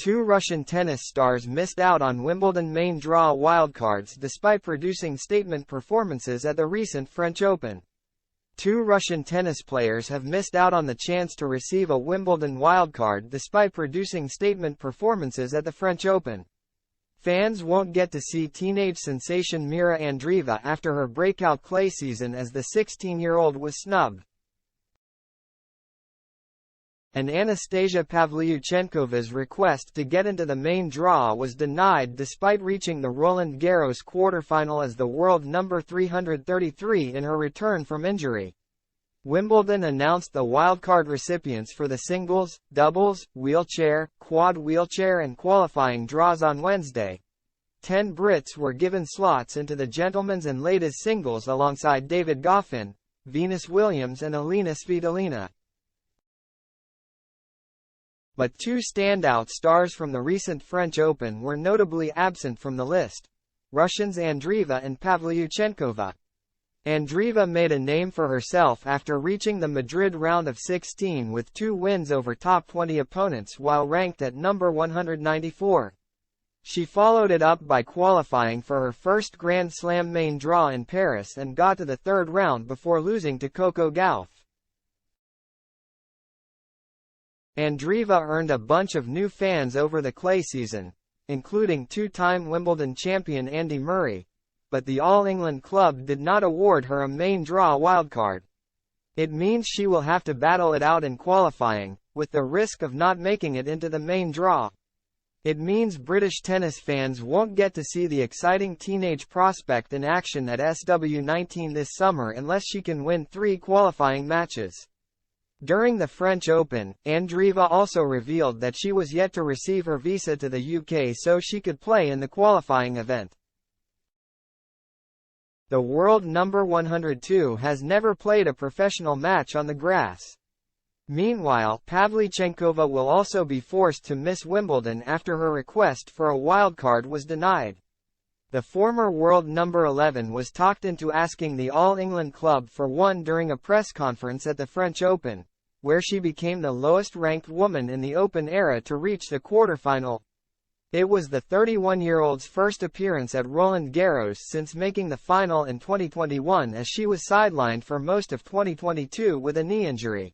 Two Russian tennis stars missed out on Wimbledon main draw wildcards despite producing statement performances at the recent French Open. Two Russian tennis players have missed out on the chance to receive a Wimbledon wildcard despite producing statement performances at the French Open. Fans won't get to see teenage sensation Mira Andreeva after her breakout clay season as the 16-year-old was snubbed. And Anastasia Pavlyuchenkova's request to get into the main draw was denied despite reaching the Roland Garros quarterfinal as the world number 333 in her return from injury. Wimbledon announced the wildcard recipients for the singles, doubles, wheelchair, quad wheelchair and qualifying draws on Wednesday. 10 Brits were given slots into the gentlemen's and ladies singles alongside David Goffin, Venus Williams and Alina Svitolina. But two standout stars from the recent French Open were notably absent from the list: Russians Andreeva and Pavlyuchenkova. Andreeva made a name for herself after reaching the Madrid round of 16 with 2 wins over top 20 opponents while ranked at number 194. She followed it up by qualifying for her first Grand Slam main draw in Paris and got to the third round before losing to Coco Gauff. Andreeva earned a bunch of new fans over the clay season, including two-time Wimbledon champion Andy Murray, but the All England club did not award her a main draw wildcard. It means she will have to battle it out in qualifying, with the risk of not making it into the main draw. It means British tennis fans won't get to see the exciting teenage prospect in action at SW19 this summer unless she can win 3 qualifying matches. During the French Open, Andreeva also revealed that she was yet to receive her visa to the UK so she could play in the qualifying event. The world number 102 has never played a professional match on the grass. Meanwhile, Pavlyuchenkova will also be forced to miss Wimbledon after her request for a wildcard was denied. The former world number 11 was talked into asking the All England club for one during a press conference at the French Open, where she became the lowest-ranked woman in the Open era to reach the quarterfinal. It was the 31-year-old's first appearance at Roland Garros since making the final in 2021 as she was sidelined for most of 2022 with a knee injury.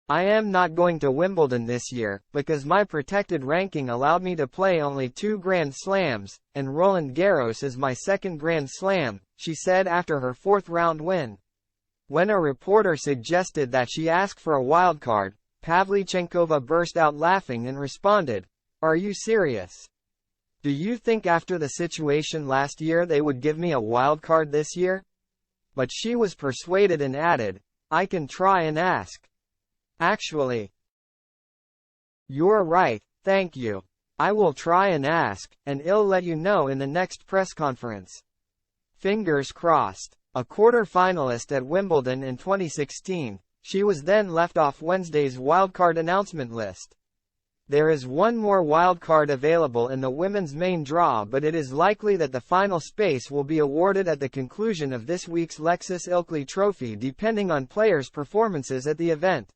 "I am not going to Wimbledon this year, because my protected ranking allowed me to play only 2 Grand Slams, and Roland Garros is my second Grand Slam," she said after her 4th-round win. When a reporter suggested that she ask for a wildcard, Pavlyuchenkova burst out laughing and responded, "Are you serious? Do you think after the situation last year they would give me a wildcard this year?" But she was persuaded and added, "I can try and ask. Actually, you're right, thank you. I will try and ask, and I'll let you know in the next press conference." Fingers crossed. A quarter-finalist at Wimbledon in 2016, she was then left off Wednesday's wildcard announcement list. There is one more wildcard available in the women's main draw, but it is likely that the final space will be awarded at the conclusion of this week's Lexus Ilkley Trophy depending on players' performances at the event.